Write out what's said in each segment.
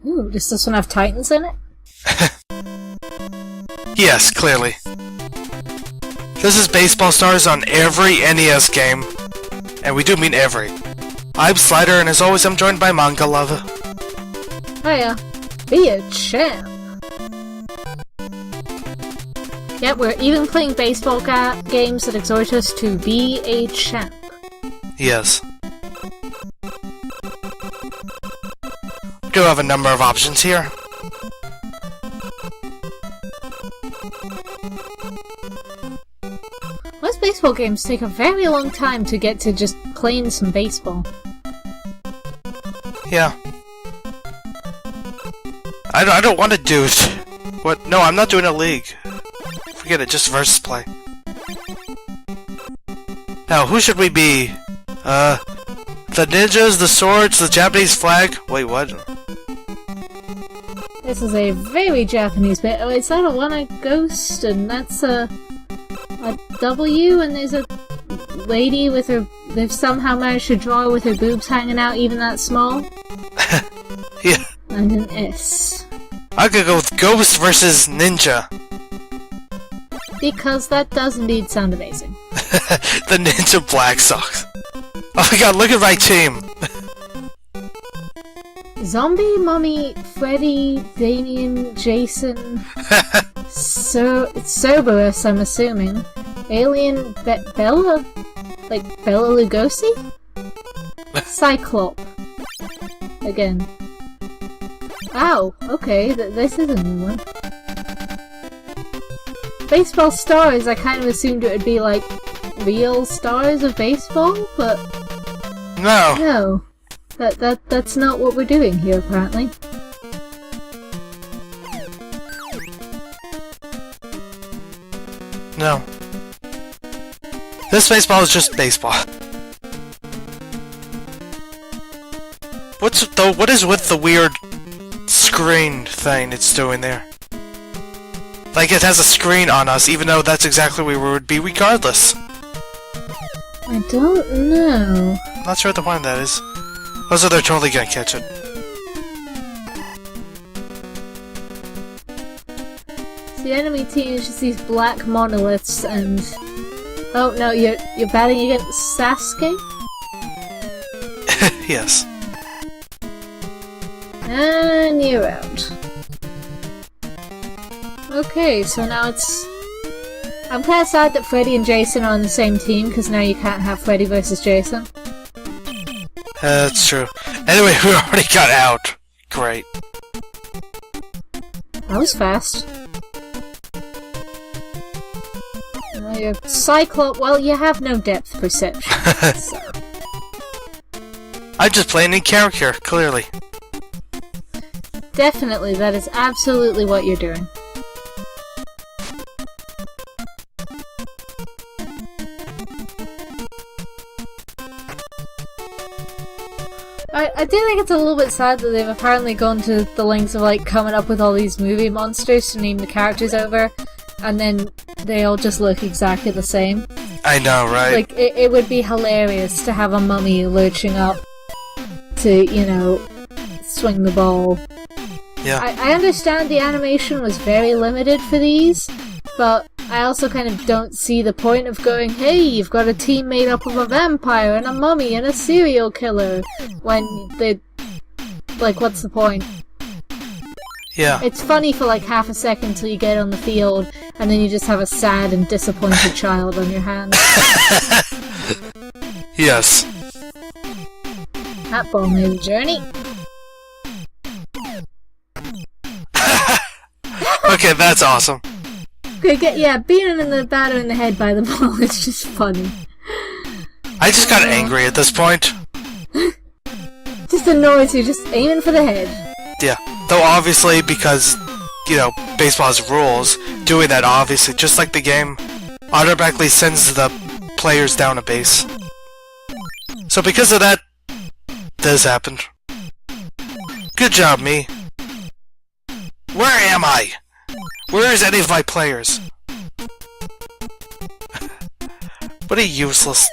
Ooh, does this one have Titans in it? Yes, clearly. This is Baseball Stars on every NES game. And we do mean every. I'm Slider, and as always I'm joined by Manga Lover. Hiya. Be a champ. Yep, we're even playing baseball games that exhort us to be a champ. Yes. We do have a number of options here. Most baseball games take a very long time to get to just playing some baseball. Yeah. I don't want to do it. What? No, I'm not doing a league. Forget it, just versus play. Now, who should we be? The ninjas, the swords, the Japanese flag? Wait, what? This is a very Japanese bit. Oh, is that a one-eyed ghost? And that's a W, and there's a lady with her... They've somehow managed to draw with her boobs hanging out even that small. Yeah. And an S. I could go with Ghost versus Ninja. Because that does indeed sound amazing. The Ninja Black Sox. Oh my god, look at my team! Zombie, Mummy, Freddy, Damien, Jason... Cerberus, I'm assuming. Alien, Bella? Like, Bella Lugosi? Cyclop. Again. Ow, okay, this is a new one. Baseball Stars, I kind of assumed it would be like real stars of baseball, but... No! No. That's not what we're doing here, apparently. No. This baseball is just baseball. What is with the weird screen thing it's doing there? Like it has a screen on us, even though that's exactly where we would be regardless. I don't know. Not sure what the point of that is. Also, they're totally gonna catch it. The enemy team is just these black monoliths and... Oh no, you're batting against Sasuke? Yes. And you're out. Okay, so now it's... I'm kinda sad that Freddy and Jason are on the same team, because now you can't have Freddy versus Jason. That's true. Anyway, we already got out. Great. That was fast. You're Cyclop. Well, you have no depth perception. So. I'm just playing in character, clearly. Definitely, that is absolutely what you're doing. I do think it's a little bit sad that they've apparently gone to the lengths of like coming up with all these movie monsters to name the characters over, and then they all just look exactly the same. I know, right? Like, it would be hilarious to have a mummy lurching up to, you know, swing the ball. Yeah. I understand the animation was very limited for these, but I also kind of don't see the point of going, hey, you've got a team made up of a vampire and a mummy and a serial killer, when they... Like, what's the point? Yeah. It's funny for like half a second till you get on the field, and then you just have a sad and disappointed child on your hands. Yes. That ball made a journey. Okay, that's awesome. Yeah, beating in the batter in the head by the ball is just funny. I just got angry at this point. Just annoys you, just aiming for the head. Yeah. Though obviously, because, you know, baseball has rules, doing that obviously, just like the game, automatically sends the players down a base. So because of that, this happened. Good job, me. Where am I? Where is any of my players? What a useless...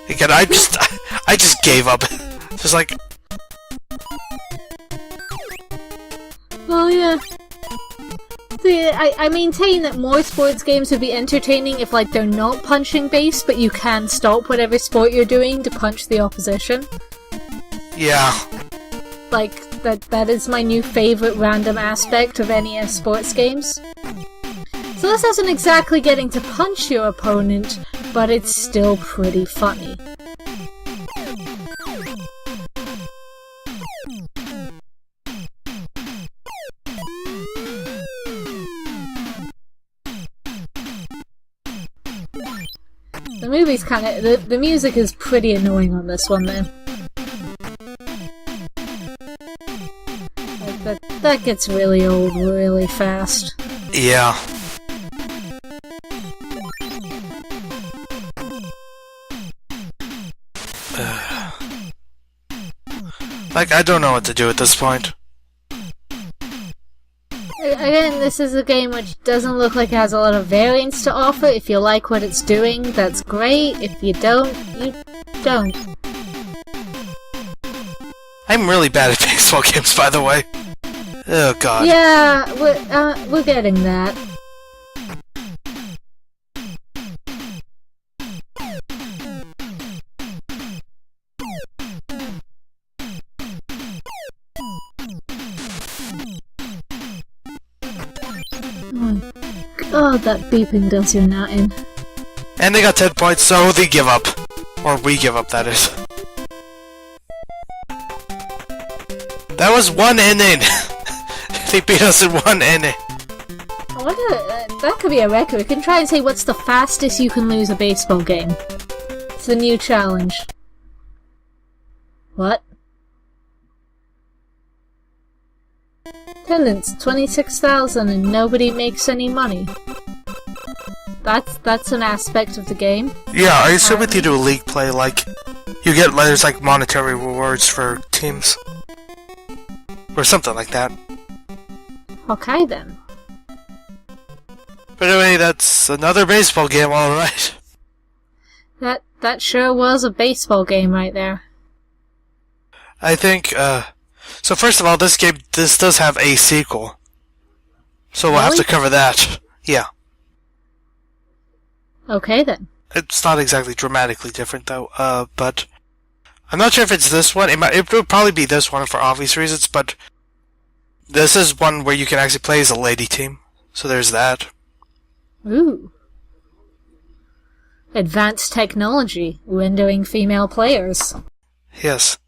Again, I just gave up. Just like... Well, yeah. See, I maintain that more sports games would be entertaining if, like, they're not punching based, but you can stop whatever sport you're doing to punch the opposition. Yeah. Like, that is my new favourite random aspect of NES sports games. So this isn't exactly getting to punch your opponent, but it's still pretty funny. The movie's kinda... the music is pretty annoying on this one, though. Like, that gets really old really fast. Yeah. Like, I don't know what to do at this point. Again, this is a game which doesn't look like it has a lot of variance to offer. If you like what it's doing, that's great. If you don't, you don't. I'm really bad at baseball games, by the way. Oh god. Yeah, we're getting that. Oh, that beeping does your nut in. And they got 10 points, so they give up. Or we give up, that is. That was 1 inning! They beat us in 1 inning. I wonder, that could be a record. We can try and say what's the fastest you can lose a baseball game. It's the new challenge. What? Attendance 26,000 and nobody makes any money. That's an aspect of the game. Yeah, I assume if you do a league play, like, you get, there's like monetary rewards for teams. Or something like that. Okay then. But anyway, that's another baseball game, alright. That sure was a baseball game right there. I think, so first of all, this does have a sequel. So we'll have to cover that. Yeah. Okay then. It's not exactly dramatically different though, but I'm not sure if it's this one. It would probably be this one for obvious reasons, but this is one where you can actually play as a lady team. So there's that. Ooh. Advanced technology, rendering female players. Yes.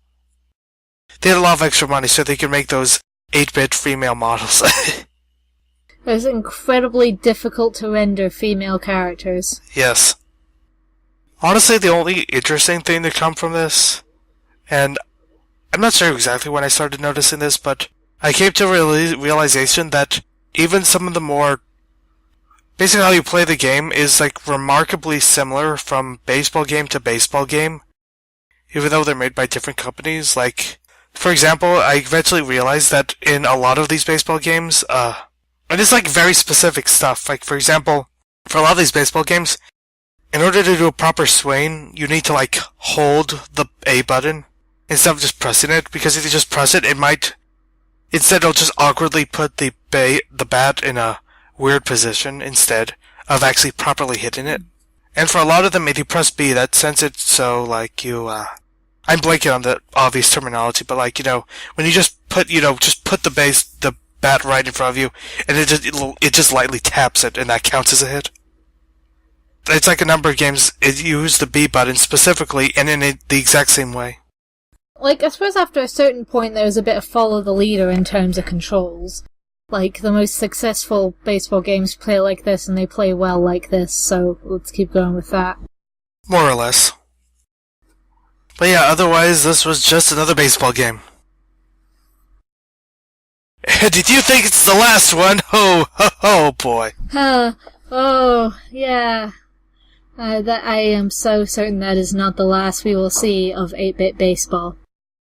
They had a lot of extra money so they could make those 8-bit female models. It was incredibly difficult to render female characters. Yes. Honestly, the only interesting thing to come from this, and I'm not sure exactly when I started noticing this, but I came to a realization that even some of the more... Basically how you play the game is like remarkably similar from baseball game to baseball game, even though they're made by different companies. Like, for example, I eventually realized that in a lot of these baseball games, and it's like very specific stuff. Like, for example, for a lot of these baseball games, in order to do a proper swing, you need to like hold the A button instead of just pressing it, because if you just press it, instead it'll just awkwardly put the bat in a weird position instead of actually properly hitting it. And for a lot of them, if you press B, that sends it so like you, I'm blanking on the obvious terminology, but like, when you just put the bat right in front of you, and it just lightly taps it, and that counts as a hit. It's like a number of games, it use the B button specifically, and in the exact same way. Like, I suppose after a certain point there's a bit of follow the leader in terms of controls. Like, the most successful baseball games play like this, and they play well like this, so let's keep going with that. More or less. But yeah, otherwise, this was just another baseball game. Did you think it's the last one? Oh boy. Oh, yeah. I am so certain that is not the last we will see of 8-bit baseball.